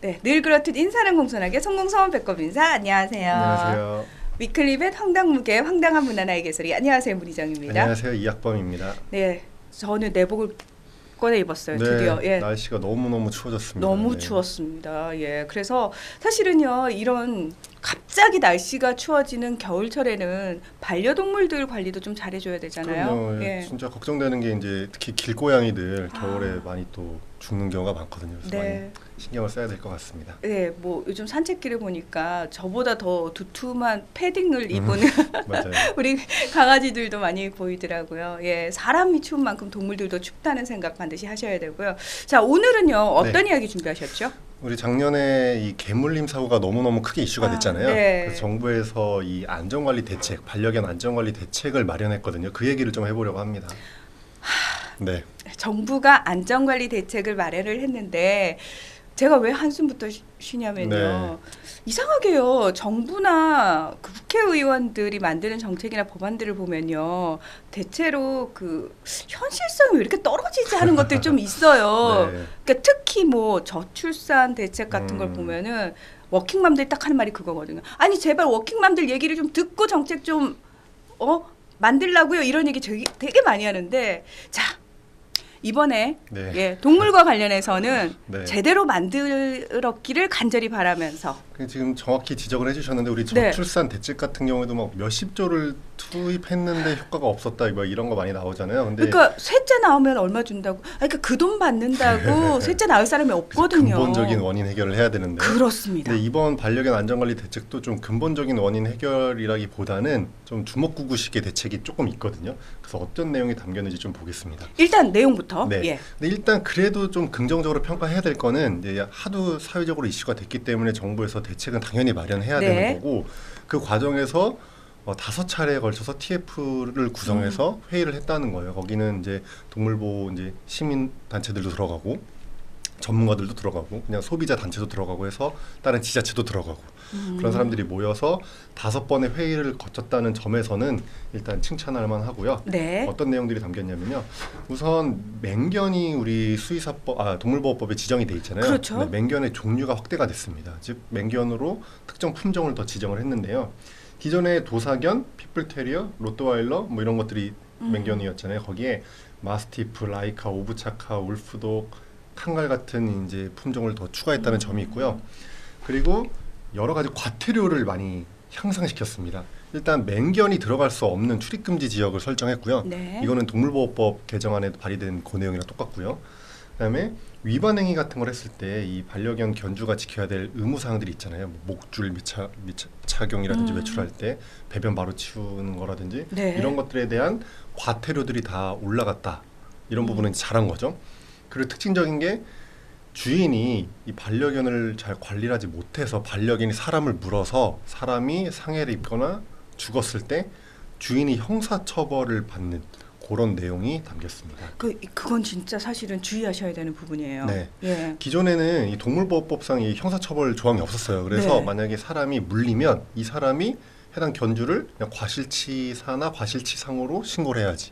네, 늘 그렇듯 인사는 공손하게 성공서원 배꼽 인사. 안녕하세요. 안녕하세요. 위클리벳 황당무계 황당한 문화나의 개소리. 안녕하세요, 문희정입니다. 안녕하세요. 이학범입니다. 네, 저는 내복을 꺼내 입었어요. 네, 드디어. 예. 날씨가 너무너무 추워졌습니다. 너무 네. 추웠습니다. 예, 그래서 사실은요, 이런 갑자기 날씨가 추워지는 겨울철에는 반려동물들 관리도 좀 잘해줘야 되잖아요. 그럼요. 예. 진짜 걱정되는 게 이제 특히 길고양이들 겨울에 많이 또 죽는 경우가 많거든요. 그래서 네. 많이 신경을 써야 될 것 같습니다. 네, 뭐 요즘 산책길을 보니까 저보다 더 두툼한 패딩을 입은 맞아요. 우리 강아지들도 많이 보이더라고요. 예, 사람이 추운 만큼 동물들도 춥다는 생각 반드시 하셔야 되고요. 자, 오늘은요, 어떤 이야기 준비하셨죠? 우리 작년에 이 개물림 사고가 너무너무 크게 이슈가 됐잖아요. 네. 그래서 정부에서 이 안전관리 대책, 반려견 안전관리 대책을 마련했거든요. 그 얘기를 좀 해보려고 합니다. 네. 정부가 안전관리 대책을 마련을 했는데 제가 왜 한숨부터 쉬냐면요. 이상하게요. 정부나 그 국회의원들이 만드는 정책이나 법안들을 보면요. 대체로 그 현실성이 왜 이렇게 떨어지지 하는 것들이 좀 있어요. 네. 그러니까 특히 뭐 저출산 대책 같은 걸 보면은 워킹맘들이 딱 하는 말이 그거거든요. 아니 제발 워킹맘들 얘기를 좀 듣고 정책 좀 만들라고요. 이런 얘기 되게 많이 하는데 자. 이번에 네. 예, 동물과 관련해서는 네. 제대로 만들었기를 간절히 바라면서 지금 정확히 지적을 해주셨는데 우리 네. 저출산 대책 같은 경우에도 막 몇십 조를 투입했는데 효과가 없었다 뭐 이런 거 많이 나오잖아요. 근데 그러니까 셋째 나오면 얼마 준다고? 그러니까 그 돈 받는다고 셋째 낳을 사람이 없거든요. 근본적인 원인 해결을 해야 되는데. 그렇습니다. 근데 이번 반려견 안전관리 대책도 좀 근본적인 원인 해결이라기보다는 좀 주먹구구식의 대책이 조금 있거든요. 그래서 어떤 내용이 담겼는지 좀 보겠습니다. 일단 내용부터. 네. 예. 근데 일단 그래도 좀 긍정적으로 평가해야 될 거는 이제 하도 사회적으로 이슈가 됐기 때문에 정부에서 대책은 당연히 마련해야 네. 되는 거고 그 과정에서 5차례에 걸쳐서 TF를 구성해서 회의를 했다는 거예요. 거기는 이제 동물보호 이제 시민 단체들도 들어가고 전문가들도 들어가고 그냥 소비자 단체도 들어가고 해서 다른 지자체도 들어가고 그런 사람들이 모여서 5번의 회의를 거쳤다는 점에서는 일단 칭찬할 만하고요. 네. 어떤 내용들이 담겼냐면요. 우선 맹견이 우리 동물보호법에 지정이 돼 있잖아요. 그렇죠. 근데 맹견의 종류가 확대가 됐습니다. 즉 맹견으로 특정 품종을 더 지정을 했는데요. 기존에 도사견, 핏불테리어, 로트와일러 뭐 이런 것들이 맹견이었잖아요. 거기에 마스티프, 라이카, 오브차카, 울프독, 칸갈 같은 이제 품종을 더 추가했다는 점이 있고요. 그리고 여러 가지 과태료를 많이 향상시켰습니다. 일단 맹견이 들어갈 수 없는 출입금지 지역을 설정했고요. 네. 이거는 동물보호법 개정안에 발의된 그 내용이랑 똑같고요. 그다음에 위반 행위 같은 걸 했을 때 이 반려견 견주가 지켜야 될 의무 사항들이 있잖아요. 뭐 목줄 착용이라든지 외출할 때 배변 바로 치우는 거라든지 네. 이런 것들에 대한 과태료들이 다 올라갔다. 이런 부분은 잘한 거죠. 그리고 특징적인 게 주인이 이 반려견을 잘 관리를 하지 못해서 반려견이 사람을 물어서 사람이 상해를 입거나 죽었을 때 주인이 형사처벌을 받는 그런 내용이 담겼습니다. 그건 진짜 사실은 주의하셔야 되는 부분이에요. 네. 예. 기존에는 이 동물보호법상 이 형사처벌 조항이 없었어요. 그래서 네. 만약에 사람이 물리면 이 사람이 해당 견주를 그냥 과실치사나 과실치상으로 신고를 해야지.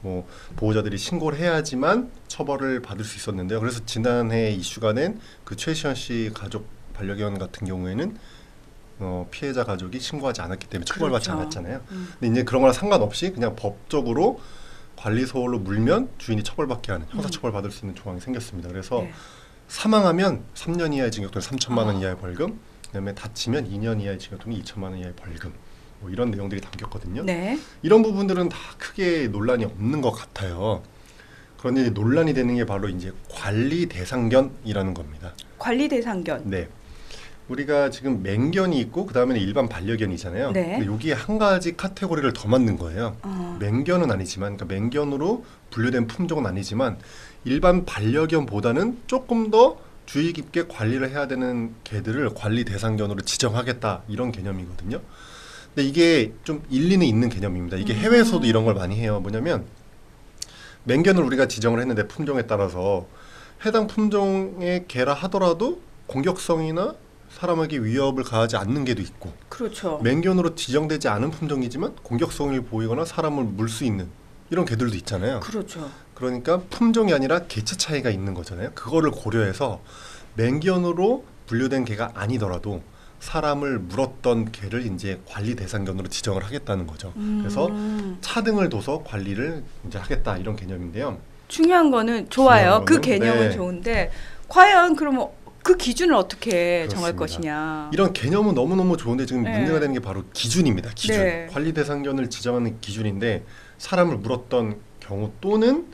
뭐 보호자들이 신고를 해야지만 처벌을 받을 수 있었는데요. 그래서 지난해 이슈가 된 그 최시현 씨 가족 반려견 같은 경우에는 피해자 가족이 신고하지 않았기 때문에 처벌받지 그렇죠. 않았잖아요. 근데 이제 그런 거랑 상관없이 그냥 법적으로 관리소홀로 물면 주인이 처벌받게 하는 형사처벌 받을 수 있는 조항이 생겼습니다. 그래서 네. 사망하면 3년 이하의 징역 또는 3천만 원 이하의 벌금, 그다음에 다치면 2년 이하의 징역 또는 2천만 원 이하의 벌금, 뭐 이런 내용들이 담겼거든요. 네. 이런 부분들은 다 크게 논란이 없는 것 같아요. 그런데 논란이 되는 게 바로 이제 관리 대상견이라는 겁니다. 관리 대상견. 네. 우리가 지금 맹견이 있고 그 다음에는 일반 반려견이잖아요. 네. 근데 여기에 한 가지 카테고리를 더 만든 거예요. 어. 맹견은 아니지만, 그러니까 맹견으로 분류된 품종은 아니지만 일반 반려견보다는 조금 더 주의 깊게 관리를 해야 되는 개들을 관리 대상견으로 지정하겠다 이런 개념이거든요. 근데 이게 좀 일리는 있는 개념입니다. 이게 해외에서도 이런 걸 많이 해요. 뭐냐면 맹견을 우리가 지정을 했는데 품종에 따라서 해당 품종의 개라 하더라도 공격성이나 사람에게 위협을 가하지 않는 개도 있고 그렇죠. 맹견으로 지정되지 않은 품종이지만 공격성을 보이거나 사람을 물 수 있는 이런 개들도 있잖아요. 그렇죠. 그러니까 품종이 아니라 개체 차이가 있는 거잖아요. 그거를 고려해서 맹견으로 분류된 개가 아니더라도 사람을 물었던 개를 이제 관리 대상견으로 지정을 하겠다는 거죠. 그래서 차등을 둬서 관리를 이제 하겠다 이런 개념인데요. 중요한 거는 좋아요. 중요한 그 거는, 개념은 네. 좋은데 과연 그러면 그 기준을 어떻게 정할 그렇습니다. 것이냐. 이런 개념은 너무너무 좋은데 지금 네. 문제가 되는 게 바로 기준입니다. 기준. 네. 관리 대상견을 지정하는 기준인데 사람을 물었던 경우 또는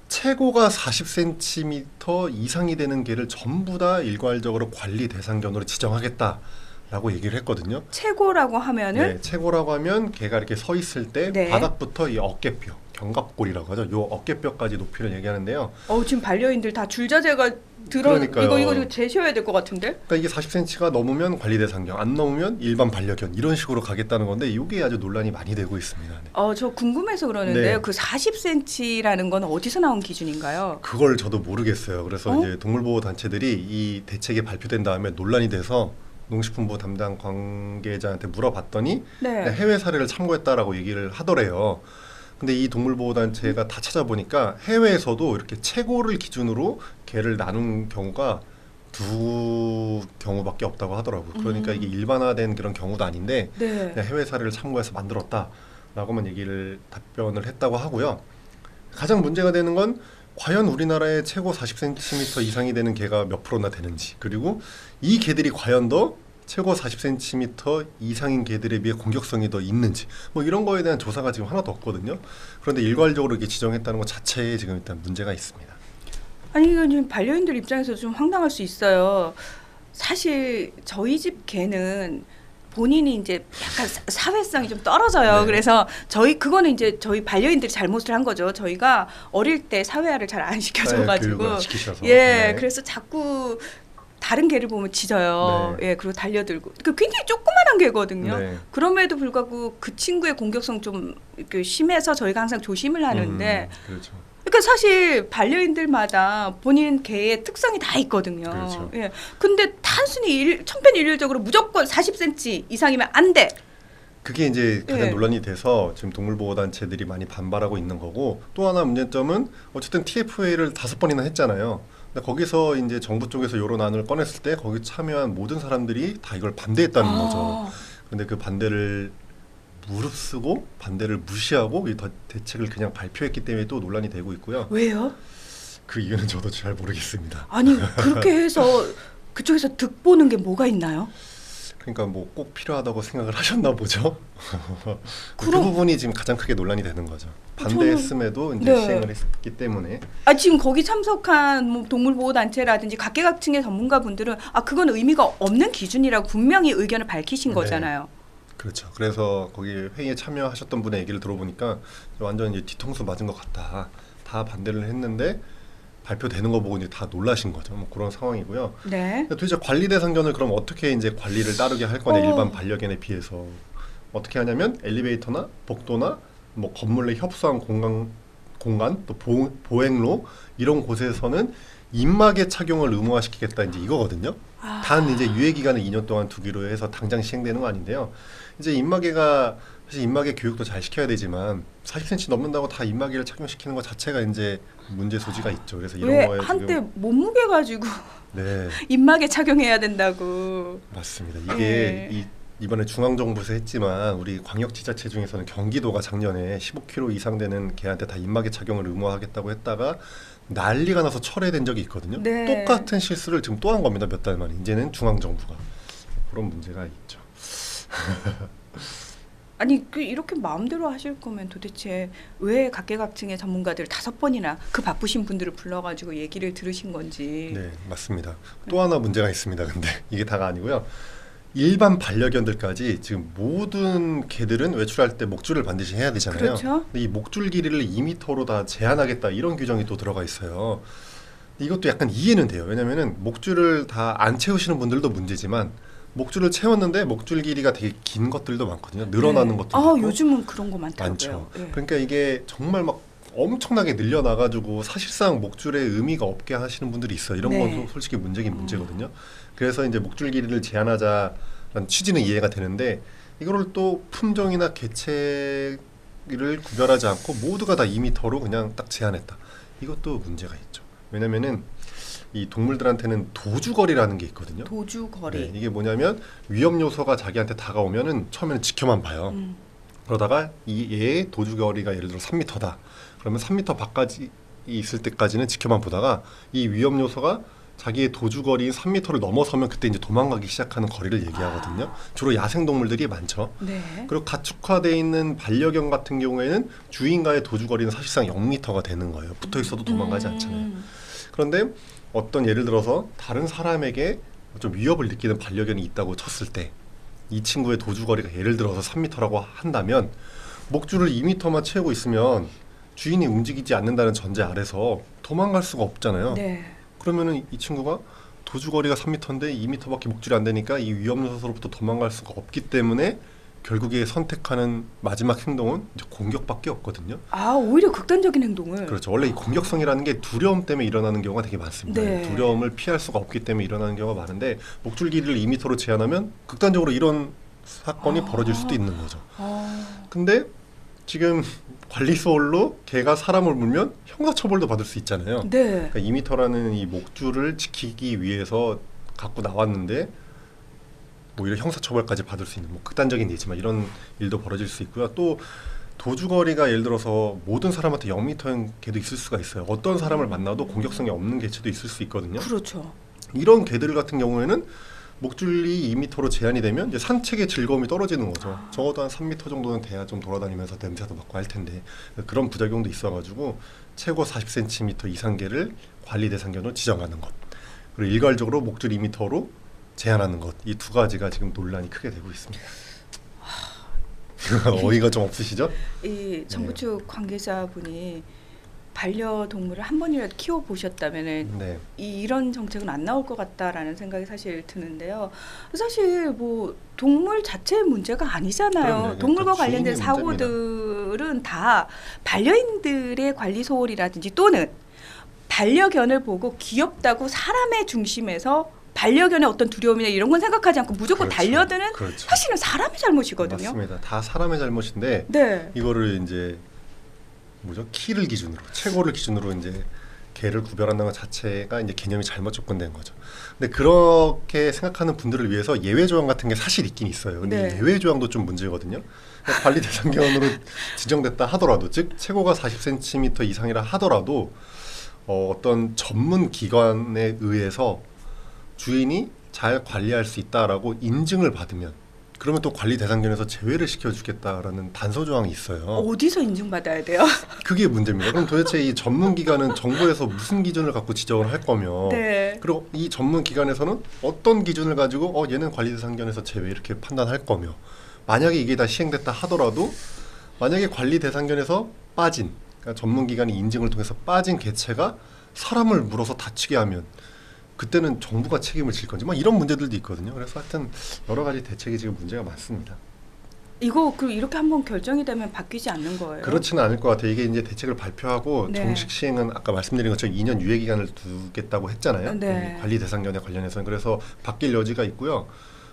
최고가 40cm 이상이 되는 개를 전부 다 일괄적으로 관리 대상견으로 지정하겠다라고 얘기를 했거든요. 최고라고 하면은 네, 최고라고 하면 개가 이렇게 서 있을 때 네. 바닥부터 이 어깨뼈, 견갑골이라고 하죠. 요 어깨뼈까지 높이를 얘기하는데요. 지금 반려인들 다 줄자재가 그러니까요. 이거 재셔야 될 것 같은데? 그러니까 이게 40cm가 넘으면 관리 대상견, 안 넘으면 일반 반려견 이런 식으로 가겠다는 건데 이게 아주 논란이 많이 되고 있습니다. 네. 저 궁금해서 그러는데요. 네. 그 40cm라는 건 어디서 나온 기준인가요? 그걸 저도 모르겠어요. 그래서 어? 이제 동물보호 단체들이 이 대책이 발표된 다음에 논란이 돼서 농식품부 담당 관계자한테 물어봤더니 네. 해외 사례를 참고했다라고 얘기를 하더래요. 근데 이 동물보호 단체가 다 찾아보니까 해외에서도 이렇게 최고를 기준으로 개를 나눈 경우가 두 경우밖에 없다고 하더라고요. 그러니까 이게 일반화된 그런 경우도 아닌데 네. 그냥 해외 사례를 참고해서 만들었다라고만 얘기를 답변을 했다고 하고요. 가장 문제가 되는 건 과연 우리나라의 최고 40cm 이상이 되는 개가 몇 프로나 되는지, 그리고 이 개들이 과연 더 최고 40cm 이상인 개들에 비해 공격성이 더 있는지, 뭐 이런 거에 대한 조사가 지금 하나도 없거든요. 그런데 일괄적으로 이렇게 지정했다는 것 자체에 지금 일단 문제가 있습니다. 아니 이건 지금 반려인들 입장에서 좀 황당할 수 있어요. 사실 저희 집 개는 본인이 이제 약간 사회성이 좀 떨어져요. 네. 그래서 그거는 이제 저희 반려인들이 잘못을 한 거죠. 저희가 어릴 때 사회화를 잘 안 시켜줘가지고 교육을 시키셔서. 예, 네. 그래서 자꾸 다른 개를 보면 짖어요. 네. 예, 그리고 달려들고. 그 굉장히 조그만한 개거든요. 네. 그럼에도 불구하고 그 친구의 공격성 좀 이렇게 심해서 저희가 항상 조심을 하는데. 그렇죠. 그러니까 사실 반려인들마다 본인 개의 특성이 다 있거든요. 그렇죠. 예. 근데 단순히 천편일률적으로 무조건 40cm 이상이면 안 돼. 그게 이제 가장 예. 논란이 돼서 지금 동물보호단체들이 많이 반발하고 있는 거고, 또 하나 문제점은 어쨌든 TFA를 5번이나 했잖아요. 근데 거기서 이제 정부 쪽에서 여론안을 꺼냈을 때 거기 참여한 모든 사람들이 다 이걸 반대했다는 거죠. 근데 그 반대를 무릅쓰고 반대를 무시하고 이 대책을 그냥 발표했기 때문에 또 논란이 되고 있고요. 왜요? 그 이유는 저도 잘 모르겠습니다. 아니 그렇게 해서 그쪽에서 득보는 게 뭐가 있나요? 그러니까 뭐 꼭 필요하다고 생각을 하셨나 보죠. 그 그럼- 부분이 지금 가장 크게 논란이 되는 거죠. 저는- 반대했음에도 이제 네. 시행을 했기 때문에. 지금 거기 참석한 뭐 동물보호단체라든지 각계각층의 전문가분들은 그건 의미가 없는 기준이라고 분명히 의견을 밝히신 네. 거잖아요. 그렇죠. 그래서 거기 회의에 참여하셨던 분의 얘기를 들어보니까 완전 이제 뒤통수 맞은 것 같다. 다 반대를 했는데 발표되는 거 보고 이제 다 놀라신 거죠. 뭐 그런 상황이고요. 네. 근데 도대체 관리 대상견을 그럼 어떻게 이제 관리를 따르게 할 거냐, 어. 일반 반려견에 비해서 어떻게 하냐면 엘리베이터나 복도나 뭐 건물 내 협소한 공간 또 보행로 이런 곳에서는 입마개 착용을 의무화시키겠다 이제 이거거든요. 단 이제 유예 기간을 2년 동안 두기로 해서 당장 시행되는 거 아닌데요. 이제 입마개가 사실 입마개 교육도 잘 시켜야 되지만 40cm 넘는다고 다 입마개를 착용시키는 것 자체가 이제 문제 소지가 있죠. 그래서 이런 왜 거에 한때 지금 몸무게 가지고 네. 입마개 착용해야 된다고. 맞습니다. 이게 네. 이번에 중앙정부에서 했지만 우리 광역지자체 중에서는 경기도가 작년에 15kg 이상 되는 개한테 다 입마개 착용을 의무화하겠다고 했다가 난리가 나서 철회된 적이 있거든요. 네. 똑같은 실수를 지금 또 한 겁니다. 몇 달 만에. 이제는 중앙정부가. 그런 문제가 있죠. 아니 이렇게 마음대로 하실 거면 도대체 왜 각계각층의 전문가들 5번이나 그 바쁘신 분들을 불러가지고 얘기를 들으신 건지. 네, 맞습니다. 또 하나 문제가 있습니다. 근데 이게 다가 아니고요. 일반 반려견들까지 지금 모든 개들은 외출할 때 목줄을 반드시 해야 되잖아요. 그렇죠. 근데 이 목줄 길이를 2m로 다 제한하겠다 이런 규정이 또 들어가 있어요. 이것도 약간 이해는 돼요. 왜냐면은 목줄을 다 안 채우시는 분들도 문제지만 목줄을 채웠는데 목줄 길이가 되게 긴 것들도 많거든요. 늘어나는 네. 것도 있고. 요즘은 그런 거 많더라고요. 많죠. 예. 그러니까 이게 정말 막 엄청나게 늘려나가지고 사실상 목줄에 의미가 없게 하시는 분들이 있어요. 이런 네. 건 솔직히 문제긴 문제거든요. 그래서 이제 목줄 길이를 제한하자라는 취지는 이해가 되는데 이거를 또 품종이나 개체를 구별하지 않고 모두가 다 2m로 그냥 딱 제한했다. 이것도 문제가 있죠. 왜냐면은 이 동물들한테는 도주거리라는 게 있거든요. 도주거리. 네, 이게 뭐냐면 위험 요소가 자기한테 다가오면은 처음에는 지켜만 봐요. 그러다가 이 얘의 도주거리가 예를 들어 3m다. 그러면 3m 밖까지 있을 때까지는 지켜만 보다가 이 위험 요소가 자기의 도주거리인 3m를 넘어서면 그때 이제 도망가기 시작하는 거리를 얘기하거든요. 주로 야생 동물들이 많죠. 네. 그리고 가축화되어 있는 반려견 같은 경우에는 주인과의 도주거리는 사실상 0m가 되는 거예요. 붙어 있어도 도망가지 않잖아요. 그런데 어떤 예를 들어서 다른 사람에게 좀 위협을 느끼는 반려견이 있다고 쳤을 때 이 친구의 도주거리가 예를 들어서 3m라고 한다면 목줄을 2m만 채우고 있으면 주인이 움직이지 않는다는 전제 아래서 도망갈 수가 없잖아요. 네. 그러면은 이 친구가 도주거리가 3m인데 2m밖에 목줄이 안 되니까 이 위험 요소로부터 도망갈 수가 없기 때문에 결국에 선택하는 마지막 행동은 이제 공격밖에 없거든요. 아, 오히려 극단적인 행동을. 그렇죠. 원래 이 공격성이라는 게 두려움 때문에 일어나는 경우가 되게 많습니다. 네. 두려움을 피할 수가 없기 때문에 일어나는 경우가 많은데 목줄 길이를 2m로 제한하면 극단적으로 이런 사건이 벌어질 수도 있는 거죠. 근데 지금 관리소홀로 개가 사람을 물면 형사처벌도 받을 수 있잖아요. 네. 그러니까 2m라는 이 목줄을 지키기 위해서 갖고 나왔는데 오히려 형사처벌까지 받을 수 있는 뭐 극단적인 예지만 이런 일도 벌어질 수 있고요. 또 도주거리가 예를 들어서 모든 사람한테 0m인 개도 있을 수가 있어요. 어떤 사람을 만나도 공격성이 없는 개체도 있을 수 있거든요. 그렇죠. 이런 개들 같은 경우에는 목줄이 2m로 제한이 되면 이제 산책의 즐거움이 떨어지는 거죠. 적어도 한 3m 정도는 돼야 좀 돌아다니면서 냄새도 맡고 할 텐데 그런 부작용도 있어가지고 최고 40cm 이상 개를 관리 대상견으로 지정하는 것, 그리고 일괄적으로 목줄 2m로 제한하는 것, 이 두 가지가 지금 논란이 크게 되고 있습니다. 어이가 좀 없으시죠? 이 정부 측 관계자분이 반려동물을 한 번이라도 키워보셨다면은 네. 이런 정책은 안 나올 것 같다라는 생각이 사실 드는데요. 사실 뭐 동물 자체의 문제가 아니잖아요. 그럼요. 동물과 주인의 관련된 문제입니다. 사고들은 다 반려인들의 관리 소홀이라든지 또는 반려견을 보고 귀엽다고 사람의 중심에서 반려견의 어떤 두려움이나 이런 건 생각하지 않고 무조건 그렇죠. 달려드는 그렇죠. 사실은 사람의 잘못이거든요. 맞습니다. 다 사람의 잘못인데 네. 이거를 이제 뭐죠? 키를 기준으로, 체고를 기준으로 이제 개를 구별한다는 것 자체가 이제 개념이 잘못 접근된 거죠. 근데 그렇게 생각하는 분들을 위해서 예외 조항 같은 게 사실 있긴 있어요. 근데 네. 이 예외 조항도 좀 문제거든요. 그러니까 관리 대상견으로 지정됐다 하더라도, 즉 체고가 40cm 이상이라 하더라도 어떤 전문 기관에 의해서 주인이 잘 관리할 수 있다라고 인증을 받으면, 그러면 또 관리 대상견에서 제외를 시켜주겠다라는 단서 조항이 있어요. 어디서 인증받아야 돼요? 그게 문제입니다. 그럼 도대체 이 전문 기관은 정부에서 무슨 기준을 갖고 지정을 할 거며, 네. 그리고 이 전문 기관에서는 어떤 기준을 가지고 얘는 관리 대상견에서 제외 이렇게 판단할 거며, 만약에 이게 다 시행됐다 하더라도 만약에 관리 대상견에서 빠진, 그러니까 전문 기관이 인증을 통해서 빠진 개체가 사람을 물어서 다치게 하면 그때는 정부가 책임을 질 건지 막 이런 문제들도 있거든요. 그래서 하여튼 여러 가지 대책이 지금 문제가 많습니다. 이거 그럼 이렇게 한번 결정이 되면 바뀌지 않는 거예요? 그렇지는 않을 것 같아요. 이게 이제 대책을 발표하고 네. 정식 시행은 아까 말씀드린 것처럼 2년 유예 기간을 두겠다고 했잖아요. 네. 이 관리 대상견에 관련해서는. 그래서 바뀔 여지가 있고요.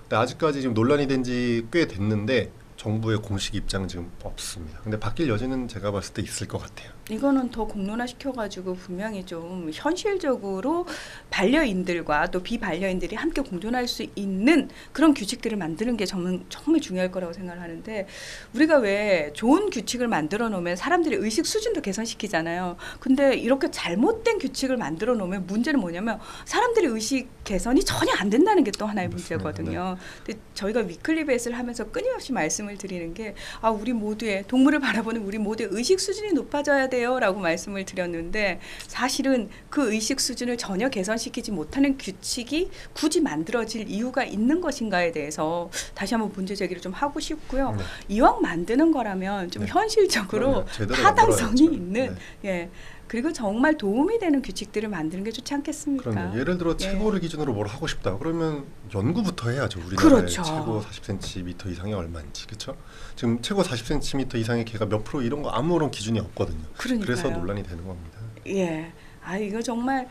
근데 아직까지 지금 논란이 된 지 꽤 됐는데 정부의 공식 입장은 지금 없습니다. 근데 바뀔 여지는 제가 봤을 때 있을 것 같아요. 이거는 더 공론화시켜가지고 분명히 좀 현실적으로 반려인들과 또 비반려인들이 함께 공존할 수 있는 그런 규칙들을 만드는 게 정말 중요할 거라고 생각을 하는데, 우리가 왜 좋은 규칙을 만들어 놓으면 사람들의 의식 수준도 개선시키잖아요. 근데 이렇게 잘못된 규칙을 만들어 놓으면 문제는 뭐냐면 사람들의 의식 개선이 전혀 안 된다는 게 또 하나의 맞습니다. 문제거든요. 근데 저희가 위클리 벳을 하면서 끊임없이 말씀을 드리는 게 우리 모두의 동물을 바라보는 우리 모두의 의식 수준이 높아져야 돼요라고 말씀을 드렸는데, 사실은 그 의식 수준을 전혀 개선시키지 못하는 규칙이 굳이 만들어질 이유가 있는 것인가에 대해서 다시 한번 문제 제기를 좀 하고 싶고요. 네. 이왕 만드는 거라면 좀 네. 현실적으로 그럼요. 제대로 타당성이 만들어야죠. 있는 네. 예. 그리고 정말 도움이 되는 규칙들을 만드는 게 좋지 않겠습니까? 그럼요. 예를 들어 예. 체고를 기준으로 뭘 하고 싶다. 그러면 연구부터 해야죠. 우리나라의 그렇죠. 최고 40cm 이상이 얼마인지. 그렇죠? 지금 최고 40cm 이상의 개가 몇 프로 이런 거 아무런 기준이 없거든요. 그러니까요. 그래서 논란이 되는 겁니다. 예. 이거 정말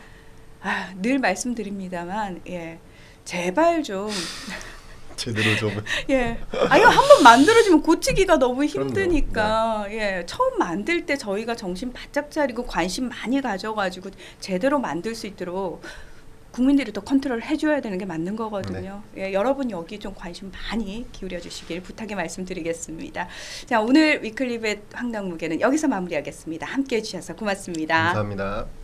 늘 말씀드립니다만 제발 좀 제대로 좀 예. 이거 한번 만들어지면 고치기가 너무 그럼요. 힘드니까 처음 만들 때 저희가 정신 바짝 차리고 관심 많이 가져가지고 제대로 만들 수 있도록 국민들이 더 컨트롤 해줘야 되는 게 맞는 거거든요. 예, 여러분 여기 좀 관심 많이 기울여 주시길 부탁의 말씀드리겠습니다. 자, 오늘 위클리벳 황당무계는 여기서 마무리하겠습니다. 함께해 주셔서 고맙습니다. 감사합니다.